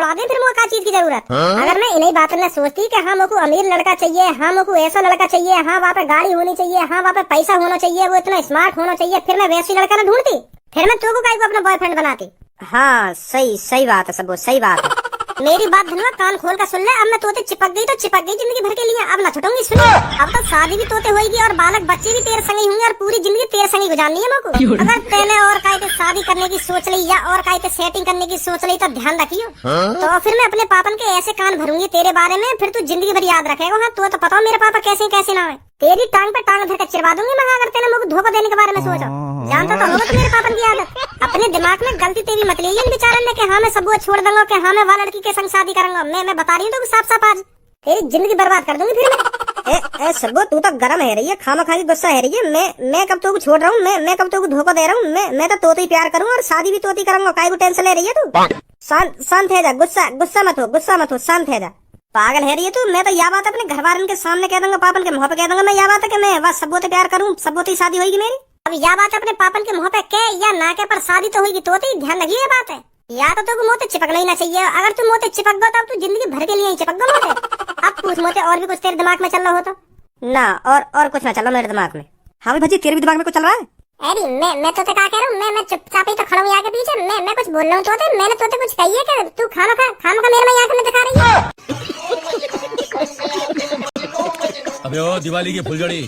बाद फिर मुझे क्या चीज की जरूरत। अगर मैं इन्हीं बातों में सोचती कि हाँ मुझको अमीर लड़का चाहिए, हाँ मुझको ऐसा लड़का चाहिए, हाँ वहाँ पे गाड़ी होनी चाहिए, हाँ वहाँ पे पैसा होना चाहिए, वो इतना स्मार्ट होना चाहिए, फिर मैं वैसी लड़का न ढूंढती, फिर मैं तुमको काहे को अपना बॉयफ्रेंड बनाती। हाँ सही बात है सब, सही बात है। मेरी बात धनवा कान खोल कर सुन ले। अब मैं तोते चिपक गई तो चिपक गई जिंदगी भर के लिए, अब ना छूटूंगी। सुनो, अब तो शादी भी तोते होगी और बालक बच्चे भी तेरे संग ही होंगे और पूरी जिंदगी तेरे संग ही गुजारनी है मुझको। अगर तेने और काहे पे शादी करने की सोच ली या और काहे पे सेटिंग करने की सोच ली तो ध्यान रखियो। तो फिर मैं अपने पापन के ऐसे कान भरूंगी तेरे बारे में, फिर तू जिंदगी भर याद रखेगा। हाँ तो पता हो मेरे पापा कैसे ना है, तेरी टांग पे टांग धर कर चिरवा दूंगी मैं अगर तेने मुझको धोखा देने के बारे में सोचा। जानता तो होगा तो मेरे पापन की आदत। अपने दिमाग में गलती तेरी मत लीजिए बेचारे ने कि हाँ मैं सब छोड़ दूंगा, कि हाँ मैं वाला लड़की के संग शादी करूंगा। मैं बता रही हूँ तो साफ आज तेरी जिंदगी बर्बाद कर दूंगी फिर मैं। सबो तू तो गरम है रही है, खामा खा गुस्सा है रही है। मैं कब तो छोड़ रहा हूँ, मैं कब तो धोखा दे रहा हूँ। मैं तो तोते ही प्यार करूँ और शादी भी तोती करूंगा। काय को टेंशन ले रही है तू? शांत है जा, गुस्सा मत हो, शांत है जा। पागल है रही है तू। मैं तो यह बात अपने घर वालों के सामने कह दूंगा, पापन के मुंह पे कह दूंगा मैं यह बात है कि मैं बस सबो से प्यार करूँ, सबो से शादी होगी मेरी। अब यह बात अपने पापन के मुंह पे कह या ना कह पर शादी तो होगी तोते। ध्यान रखिए ये बात है। या तो तुमको मोते चिपकना ही ना चाहिए। अगर तुम मोते चिपक गो तो अब तू जिंदगी भर के लिए ही चिपक गो मोते। अब पूछ मोते और भी कुछ तेरे दिमाग में चल रहा हो तो? ना और कुछ ना चलो मेरे दिमाग में। हाँ भाई भजी तेरे भी दिमाग में कुछ चल रहा है? अरे मैं तो क्या कह रहा हूँ, मैं चुपचाप ही तो खड़ा हूँ आगे पीछे। मैं कुछ बोल रहा हूँ तोते, मैंने तोते कुछ कही है कि तू खाना खा मेरे में आंख में दिखा रही है। अबे ओ दिवाली की फुलझड़ी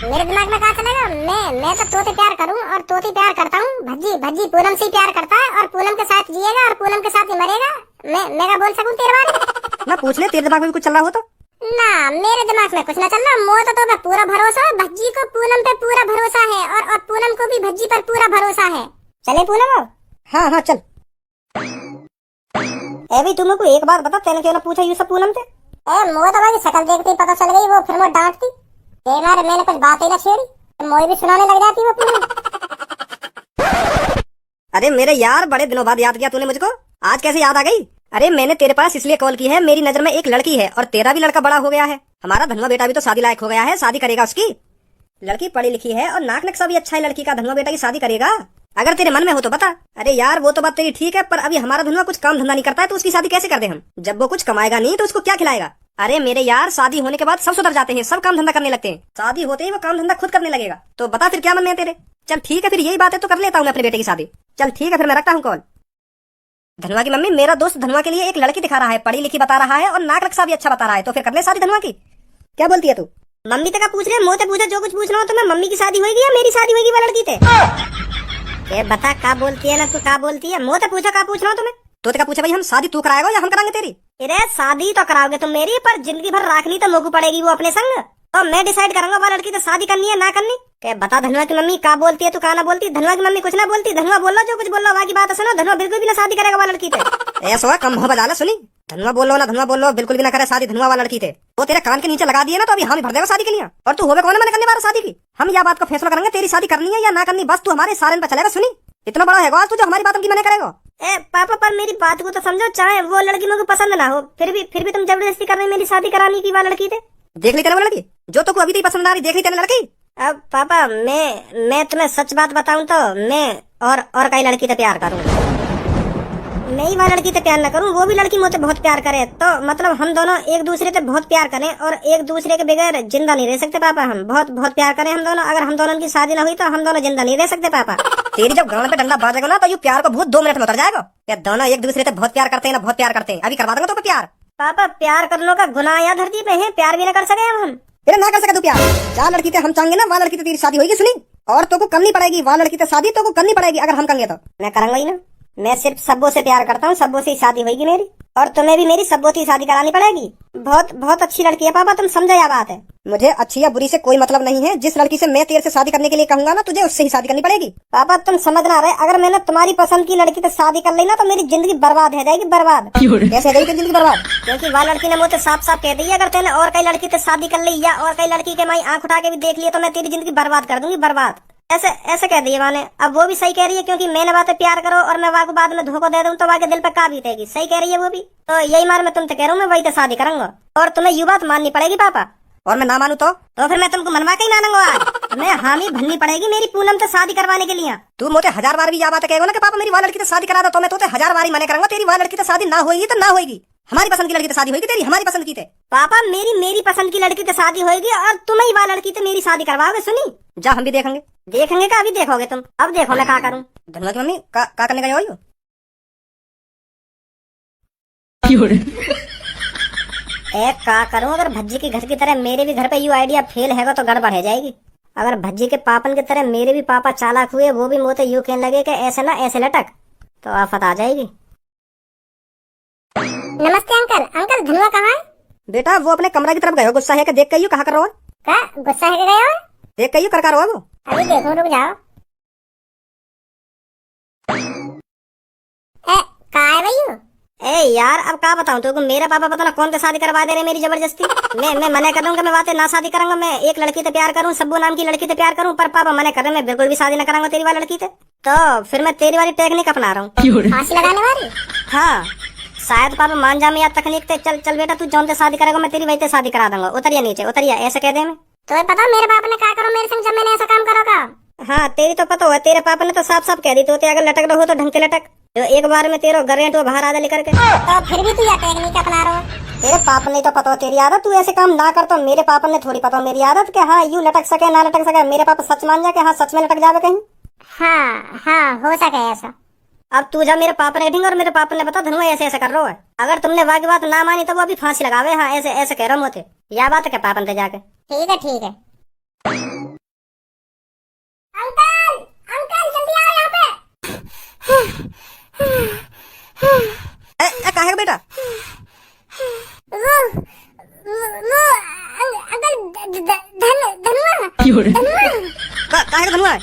मेरे दिमाग में कहा चलेगा। मैं तो तोते प्यार करूँ और तोते प्यार करता हूँ। भज्जी पूनम से प्यार करता है और पूनम के साथ जिएगा और पूनम के साथ ही मरेगा। मैं क्या बोल सकूँ तेरे बारे में? मैं पूछ ले तेरे दिमाग में कुछ चल रहा हो तो? ना मेरे दिमाग में कुछ ना चल रहा। मोह तो पूरा भरोसा है, भज्जी को पूनम पे पूरा भरोसा है और पूनम को भी भज्जी पर पूरा भरोसा है। चले पूनम? हाँ चल। अभी तुमको एक बात बता, तेने क्यों ना पूछा ये सब पूनम से? मोह तो भाई शक्ल देखते ही पता चल गई, वो फिर वो डांटती। मैंने कुछ बात ही ना छेड़ी, मोह भी सुनाने लग जाती वो पूनम। अरे मेरे यार बड़े दिनों बाद याद किया तूने मुझको, आज कैसे याद आ गई? अरे मैंने तेरे पास इसलिए कॉल की है, मेरी नजर में एक लड़की है और तेरा भी लड़का बड़ा हो गया है। हमारा धनुआ बेटा भी तो शादी लायक हो गया है, शादी करेगा उसकी। लड़की पढ़ी लिखी है और नाक नक्शा भी अच्छा है लड़की का, धनुआ बेटा की शादी करेगा। अगर तेरे मन में हो तो बता। अरे यार वो तो बात तेरी ठीक है, पर अभी हमारा धनुआ कुछ काम धंधा नहीं करता है तो उसकी शादी कैसे कर दे हम? जब वो कुछ कमाएगा नहीं तो उसको क्या खिलाएगा? अरे मेरे यार शादी होने के बाद सब सुधर जाते हैं, सब काम धंधा करने लगते हैं। शादी होते ही वो काम धंधा खुद करने लगेगा। तो बता फिर क्या मन में है तेरे? चल ठीक है फिर यही बात है तो कर लेता हूँ मैं अपने बेटे की शादी। चल ठीक है फिर मैं रखता हूँ कॉल। धनुआ की मम्मी, मेरा दोस्त धनुआ के लिए एक लड़की दिखा रहा है, पढ़ी लिखी बता रहा है और नाक नक्शा भी अच्छा बता रहा है, तो फिर कर ले शादी धनुआ की। क्या बोलती है तू? मम्मी तक पूछ रहे, मोते पूछे जो कुछ पूछना हो तो मैं मम्मी की शादी होगी या मेरी शादी होगी वो लड़की थे? बता क्या बोलती है ना तू, क्या बोलती है? मोते पूछा क्या पूछना हो तुम्हें? तो क्या पूछा भाई, हम शादी तू कराएगा या हम कराएंगे तेरी? अरे शादी तो कराओगे तुम मेरी, पर जिंदगी भर राखनी तो मोकू पड़ेगी वो अपने संग। तो मैं डिसाइड करूंगा वो लड़की तो शादी करनी है ना करनी। क्या बता धनुआ की मम्मी क्या बोलती है, तू क्या ना बोलती? धनुआ की मम्मी कुछ ना बोलती, धनुआ बोलो जो कुछ बोलो, बाकी बात सुनो। धनुआ बिल्कुल भी ना शादी करेगा वो लड़की थे। ऐसा कम हो बजा सुनी, धनुआ बोलो ना, धनुआ बोलो बिल्कुल भी ना करे शादी धनुआ वाला लड़की थे। वो तेरे कान के नीचे लगा दिए ना तो अभी हम भर देगा शादी के लिए। और तू होवे कौन मैंने करने वाला शादी की? हम यह बात का फैसला करेंगे तेरी शादी करनी है या ना करनी, बस तू हमारे सारे पे चलेगा। सुनी इतना बड़ा है तू जो हमारी बात की मना करेगा। पापा पर मेरी बात को तो समझो, चाहे वो लड़की मुझे पसंद ना हो फिर भी तुम जबरदस्ती कर रहे मेरी शादी करानी की वो लड़की थे। देख ली तेरे वो लड़की जो तो अभी तक पसंद आ रही, देख ली तेरे लड़की। अब पापा मैं तुम्हें सच बात बताऊं तो मैं और कई लड़की से प्यार करूँ, नहीं वो लड़की से प्यार न करूं, वो भी लड़की मुझसे बहुत प्यार करे। तो मतलब हम दोनों एक दूसरे से बहुत प्यार करें और एक दूसरे के बगैर जिंदा नहीं रह सकते पापा। हम बहुत प्यार करें हम दोनों, अगर हम दोनों की शादी न हुई तो हम दोनों जिंदा नहीं रह सकते पापा। तेरी जब गांड पे डंडा बाजेगा ना तो ये प्यार को बहुत 2 मिनट में उतर जाएगा। क्या दोनों एक दूसरे से बहुत प्यार करते हैं ना, बहुत प्यार करते हैं। अभी करवा दूंगा तो प्यार। पापा प्यार करने का गुनाह या धरती पे है, प्यार भी न कर सके हम। फिर ना कर सके तू प्यार, जहाँ लड़की से हम चाहेंगे ना वहाँ लड़की से तेरी शादी होगी। सुनी, और तो को करनी पड़ेगी वहाँ लड़की से शादी, तो को करनी पड़ेगी। अगर हम करेंगे तो मैं करूंगा ही ना। मैं सिर्फ सब्बों से प्यार करता हूँ, सब्बों से शादी होगी मेरी, और तुम्हें भी मेरी सब्बों से शादी करानी पड़ेगी। बहुत अच्छी लड़की है पापा, तुम समझो यह बात है। मुझे अच्छी या बुरी से कोई मतलब नहीं है, जिस लड़की से मैं तेरे से शादी करने के लिए कहूंगा ना तुझे उससे ही शादी करनी पड़ेगी। पापा तुम समझ ना रहे, अगर मैंने तुम्हारी पसंद की लड़की से शादी कर ली ना तो मेरी जिंदगी बर्बाद हो जाएगी, बर्बाद। कैसे गई जिंदगी बर्बाद? क्योंकि वह लड़की ने मुझे साफ कह दी अगर तेने और कई लड़की से शादी कर ली या और कई लड़की के माई आंख उठा के भी देख लिया तो मैं तेरी जिंदगी बर्बाद कर दूंगी, बर्बाद। ऐसे कह दिए माने। अब वो भी सही कह रही है, क्योंकि मैंने बातें प्यार करो और मैं वाको बाद में धोखा दे दूं तो वाके दिल पे का बीतेगी। सही कह रही है वो भी। तो यही मार मैं तुमसे कह रहा हूँ, मैं वही तो शादी करूंगा और तुम्हें यू बात माननी पड़ेगी पापा। और मैं ना मानू तो फिर मैं तुमको मनवा के ही मानूंगा आज। मैं हामी भरनी पड़ेगी मेरी पूनम से शादी करवाने के लिए। तू मुझे 1000 बार भी यह बात कहेगा ना कि पापा मेरी वह लड़की से शादी करा दो, तो मैं तो 1000 बार ही मना करूंगा। तेरी वह लड़की से शादी ना होगी तो ना होगी। हमारी पसंद की लड़की से शादी होगी, तेरी हमारी पसंद की थे। पापा मेरी पसंद की लड़की से शादी होगी और तुम ही वह लड़की से मेरी शादी करवाओगे। सुनी जा, हम भी देखेंगे का अभी देखोगे तुम। अब देखो मैं क्या करूँ। धनवा की मम्मी का करने गए हो? एक का करूं, अगर भज्जी के घर की तरह मेरे भी घर पे यू आइडिया फेल हैगा तो गड़बड़ है जाएगी। अगर भज्जी के पापन की तरह मेरे भी पापा चालाक हुए, वो भी मोते यू कहने लगे कि ऐसे ना ऐसे लटक, तो आफत आ जाएगी। नमस्ते अंकल। अंकल धनुआ कहाँ है? बेटा वो अपने कमरा की तरफ गए हो, गुस्सा है कि देख के यू कहाँ कर रहा हो? क्या गुस्सा है गए हो? देख के यू कर रहा हो वो? अभी देखो, रुक जाओ। कहाँ है भैया? ए यार अब क्या बताऊं तुमको, मेरा पापा पता ना कौन से शादी करवा दे रहे मेरी जबरदस्ती। मैं मना कर रहा हूँ कि मैं बातें ना शादी करूंगा। मैं एक लड़की से प्यार करूँ, सब्बू नाम की लड़की से प्यार करूँ, पर पापा मना कर रहे मैं बिल्कुल भी शादी ना कराऊंगा तेरी वाली लड़की से। तो फिर मैं तेरी वाली टेक्निक अपना रहा हूँ। फांसी लगाने वाली? हाँ शायद पापा मान जा, मैं यार तकनीक से चल बेटा तू जौन से शादी करेगा मैं तेरी वही से शादी करा दूंगा। उतरिया नीचे उतरिया, ऐसे कह दे मैं। तो पता मेरे पापा ने क्या करो मेरे संग जब मैंने ऐसा काम करोगा? हाँ तेरी तो पता हो, तेरे पापा ने तो साफ साफ कह दी तो अगर लटक रहो तो ढंग के लटक, तो एक बार में तेरा गरेंट वो बाहर आधा लेकर के। तो फिर भी तू यह टेक्निक अपना रहा हो? तेरे पापा ने तो पता हो तेरी आदत, तू ऐसे काम ना कर। तो मेरे पापा ने थोड़ी पता हो मेरी आदत के हाँ यू लटक सके ना लटक सके। मेरे पापा सच मान जा के हाँ सच में लटक जावे कहीं। हाँ हो सके ऐसा। अब तू जा मेरे पापा ने ढींग और मेरे पापा ने बता धनुआ ऐसे ऐसे कर रहा है। अगर तुमने वाकी बात ना मानी तो वो अभी फांसी लगावे। हाँ ऐसे ऐसे कह रहा हूँ मोते, यह बात है क्या पापा ने जाके? ठीक है ठीक है। अंकल अंकल जल्दी आओ यहाँ पे। काहे का बेटा? वो अंकल धनुआ काहे का धनुआ है?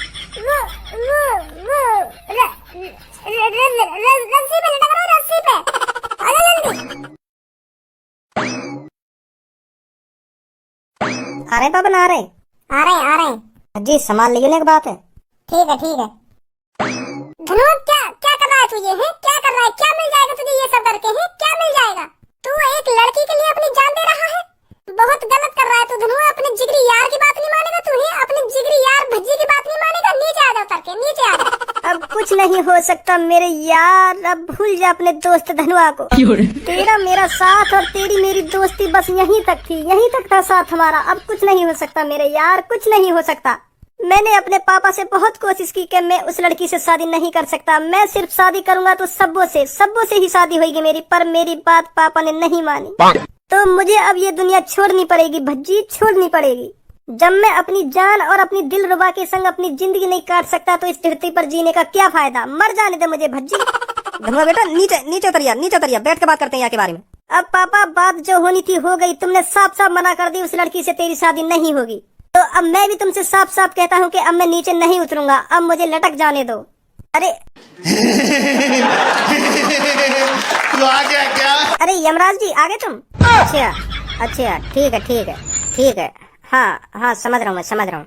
रस्सी पे लटक रहा है, रस्सी पे। आ जा जल्दी। आ रहे पापा ना आ रहे? आ रहे हैं। जी संभाल लियो ना, एक बात है। ठीक है ठीक है। धनुआ क्या क्या कर रहा है तू? ये है क्या कर रहा है? क्या मिल जाएगा तुझे ये सब करके? है क्या मिल जाएगा? तू एक लड़की के लिए अपनी जान दे रहा है, बहुत गलत कर रहा है तू धनुआ। अपने जिगरी यार की बात नहीं मानेगा तू? है अपने जिगरी यार भज्जी की बात नहीं मानेगा? नीचे आ जा उतर के, नीचे आ जा। अब कुछ नहीं हो सकता मेरे यार, अब भूल जा अपने दोस्त धनुआ को। तेरा मेरा साथ और तेरी मेरी दोस्ती बस यहीं तक थी, यहीं तक था साथ हमारा। अब कुछ नहीं हो सकता मेरे यार, कुछ नहीं हो सकता। मैंने अपने पापा से बहुत कोशिश की कि मैं उस लड़की से शादी नहीं कर सकता, मैं सिर्फ शादी करूंगा तो सब्बों से ही शादी होगी मेरी, पर मेरी बात पापा ने नहीं मानी। तो मुझे अब ये दुनिया छोड़नी पड़ेगी भज्जी, छोड़नी पड़ेगी। जब मैं अपनी जान और अपनी दिल रुबा के संग अपनी जिंदगी नहीं काट सकता तो इस धरती पर जीने का क्या फायदा? मर जाने दे मुझे भज्जी। धनुआ बेटा नीचे उतरिया, बैठ के बात करते हैं यहाँ के बारे में। अब पापा बात जो होनी थी हो गई, तुमने साफ साफ मना कर दी उस लड़की से तेरी शादी नहीं होगी। तो अब मैं भी तुमसे साफ साफ कहता हूँ कि अब मैं नीचे नहीं उतरूंगा, अब मुझे लटक जाने दो। अरे तू आ गया क्या? अरे यमराज जी आ गए तुम? अच्छा ठीक है। हाँ समझ रहा हूँ।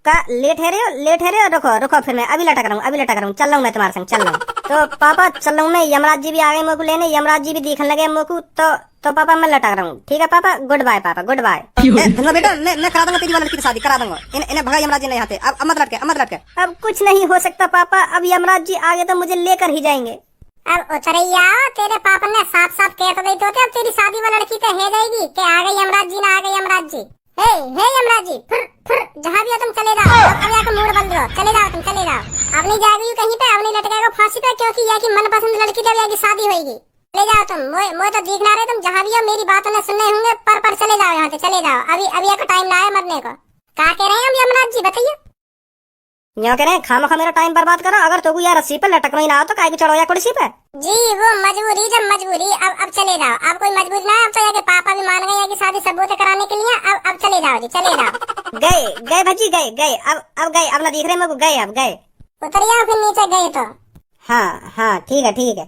का लेट है रे? रुको फिर मैं अभी लटक रहा हूँ, चल रहा हूँ मैं तुम्हारे संग, चल रहा हूँ। तो पापा चल रहा हूँ मैं, यमराज जी भी आ गए मोकू लेने, यमराज जी भी दिखने लगे मोकू। तो पापा मैं लटक रहा हूँ। ठीक है पापा, गुड बाय पापा, गुड बाय। बेटा मैं करा दूंगा तेरी वाली लड़की की शादी, करा दूंगा। इन्हें भगा यमराज जी नहीं आते। अब मत लटके। अब कुछ नहीं हो सकता पापा, अब यमराज जी आगे तो मुझे लेकर ही जाएंगे। अब उतरैया, तेरे पापा ने साफ साफ कह तो दी तो अब तेरी शादी वाली लड़की तो है जाएगी कि आ गई यमराज जी ना आ गई यमराज जी। हे यमराज जी, फिर जहाँ भी हो तुम चले जाओ। अब यहाँ का मूड बंद रहो, चले जाओ। अब नहीं जाएगी कहीं पे, अब नहीं लटकेगा फांसी पे, क्योंकि यहाँ की मनपसंद लड़की जब यहाँ की शादी होगी। चले जाओ तुम, मोए तो दिखना रहे तुम जहाँ भी हो, मेरी बात उन्हें सुनने होंगे, पर चले जाओ यहाँ से, चले जाओ। अभी का टाइम ना है मरने को। क्या कह रहे हैं हम यमराज जी, बताइए। यहाँ कह रहे हैं खामखा मेरा टाइम बर्बाद करो, अगर तो यार रस्सी पे लटकना ही ना हो तो काहे को चढ़ो या कुर्सी पे? जी वो मजबूरी, जब मजबूरी। अब चले जाओ, अब कोई मजबूरी ना है। अब तो यहाँ के पापा भी मान गए कि शादी सबूत कराने के लिए। अब चले जाओ जी, चले जाओ। गए भज्जी गए, अब गए, अब ना दिख रहे मेरे को, गए अब गए। उतरिए फिर नीचे गए तो। हाँ ठीक है।